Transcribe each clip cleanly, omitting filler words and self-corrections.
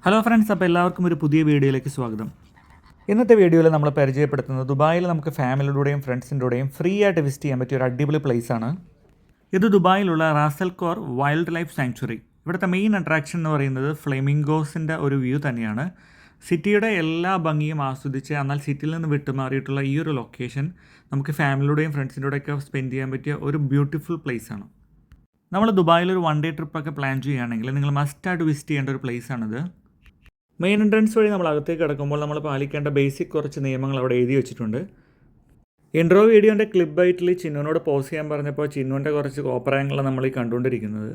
Hello friends, അപ്പോൾ എല്ലാവർക്കും ഒരു പുതിയ വീഡിയോയിലേക്ക് സ്വാഗതം. ഇന്നത്തെ വീഡിയോയിൽ നമ്മൾ പരിചയപ്പെടുത്തുന്നത് ദുബായിൽ നമുക്ക് ഫാമിലിയുടെയും ഫ്രണ്ട്സിൻ്റെയും ഫ്രീ ആയിട്ട് വിസിറ്റ് ചെയ്യാൻ പറ്റിയ ഒരു അടിപൊളി പ്ലേസാണ്. ഇത് ദുബായിലുള്ള Ras al Khor wildlife sanctuary. ഇവിടുത്തെ മെയിൻ അട്രാക്ഷൻ എന്ന് പറയുന്നത് ഫ്ലെമിംഗോസിൻ്റെ ഒരു വ്യൂ തന്നെയാണ്. സിറ്റിയുടെ എല്ലാ ഭംഗിയും ആസ്വദിച്ച് എന്നാൽ സിറ്റിയിൽ നിന്ന് വിട്ടുമാറിയിട്ടുള്ള ഈ ഒരു ലൊക്കേഷൻ നമുക്ക് ഫാമിലിയുടെയും ഫ്രണ്ട്സിൻ്റെയൊക്കെ സ്പെൻഡ് ചെയ്യാൻ പറ്റിയ ഒരു ബ്യൂട്ടിഫുൾ പ്ലേസാണ്. നമ്മൾ ദുബായിലൊരു 1 ഡേ ട്രിപ്പൊക്കെ പ്ലാൻ ചെയ്യുകയാണെങ്കിൽ നിങ്ങൾ മസ്റ്റായിട്ട് വിസിറ്റ് ചെയ്യേണ്ട ഒരു പ്ലേസാണിത്. മെയിൻ എൻട്രൻസ് വഴി നമ്മൾ അകത്തേക്ക് കിടക്കുമ്പോൾ നമ്മൾ പാലിക്കേണ്ട ബേസിക് കുറച്ച് നിയമങ്ങൾ അവിടെ എഴുതി വെച്ചിട്ടുണ്ട്. ഇൻട്രോ വീഡിയോൻ്റെ ക്ലിപ്പ് ബൈറ്റിൽ ചിന്നുവിനോട് പോസ് ചെയ്യാൻ പറഞ്ഞപ്പോൾ ചിന്നുവിൻ്റെ കുറച്ച് കോപ്രായങ്ങളാണ് നമ്മൾ ഈ കണ്ടുകൊണ്ടിരിക്കുന്നത്.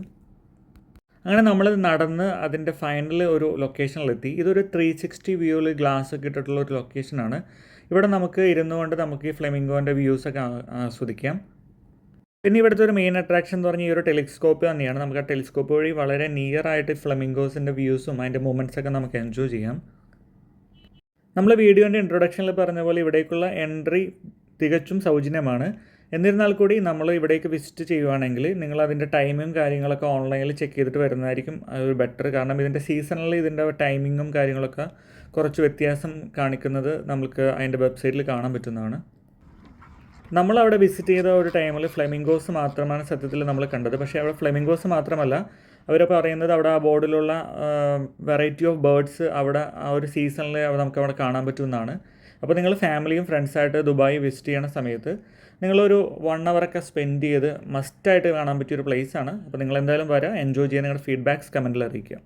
അങ്ങനെ നമ്മൾ നടന്ന് അതിൻ്റെ ഫൈനൽ ഒരു ലൊക്കേഷനിലെത്തി. ഇതൊരു 360 വ്യൂവിൽ ഗ്ലാസ് ഒക്കെ ഇട്ടിട്ടുള്ള ഒരു ലൊക്കേഷനാണ്. ഇവിടെ നമുക്ക് ഇരുന്നുകൊണ്ട് നമുക്ക് ഈ ഫ്ലെമിംഗോൻ്റെ വ്യൂസൊക്കെ ആസ്വദിക്കാം. പിന്നെ ഇവിടുത്തെ ഒരു മെയിൻ അട്രാക്ഷൻ എന്ന് പറഞ്ഞാൽ ഈ ഒരു ടെലിസ്കോപ്പ് തന്നെയാണ്. നമുക്ക് ആ ടെലിസ്കോപ്പ് വഴി വളരെ നിയർ ആയിട്ട് ഫ്ലെമിംഗോസിൻ്റെ വ്യൂസും അതിൻ്റെ മൂവ്മെൻറ്റ്സൊക്കെ നമുക്ക് എൻജോയ് ചെയ്യാം. നമ്മൾ വീഡിയോൻ്റെ ഇൻട്രൊഡക്ഷനിൽ പറഞ്ഞ പോലെ ഇവിടേക്കുള്ള എൻട്രി തികച്ചും സൗജന്യമാണ്. എന്നിരുന്നാൽ കൂടി നമ്മൾ ഇവിടേക്ക് വിസിറ്റ് ചെയ്യുവാണെങ്കിൽ നിങ്ങൾ അതിൻ്റെ ടൈമും കാര്യങ്ങളൊക്കെ ഓൺലൈനിൽ ചെക്ക് ചെയ്തിട്ട് വരുന്നതായിരിക്കും ഒരു ബെറ്റർ. കാരണം ഇതിൻ്റെ സീസണിൽ ഇതിൻ്റെ ടൈമിങ്ങും കാര്യങ്ങളൊക്കെ കുറച്ച് വ്യത്യാസം കാണിക്കുന്നത് നമുക്ക് അതിൻ്റെ വെബ്സൈറ്റിൽ കാണാൻ പറ്റുന്നതാണ്. നമ്മളവിടെ വിസിറ്റ് ചെയ്ത ഒരു ടൈമിൽ ഫ്ലെമിംഗോസ് മാത്രമാണ് സത്യത്തിൽ നമ്മൾ കണ്ടത്. പക്ഷേ അവിടെ ഫ്ലെമിംഗോസ് മാത്രമല്ല, അവർ പറയുന്നത് അവിടെ ആ ബോർഡിലുള്ള വെറൈറ്റി ഓഫ് ബേർഡ്സ് അവിടെ ആ ഒരു സീസണിൽ നമുക്ക് അവിടെ കാണാൻ പറ്റുമെന്നാണ്. അപ്പോൾ നിങ്ങൾ ഫാമിലിയും ഫ്രണ്ട്സായിട്ട് ദുബായ് വിസിറ്റ് ചെയ്യണ സമയത്ത് നിങ്ങളൊരു 1 hour സ്പെൻഡ് ചെയ്ത് മസ്റ്റായിട്ട് കാണാൻ പറ്റിയൊരു പ്ലേസാണ്. അപ്പോൾ നിങ്ങൾ എന്തായാലും വരാം, എൻജോയ് ചെയ്യാൻ നിങ്ങളുടെ ഫീഡ്ബാക്ക്സ് കമൻറ്റിൽ അറിയിക്കുക.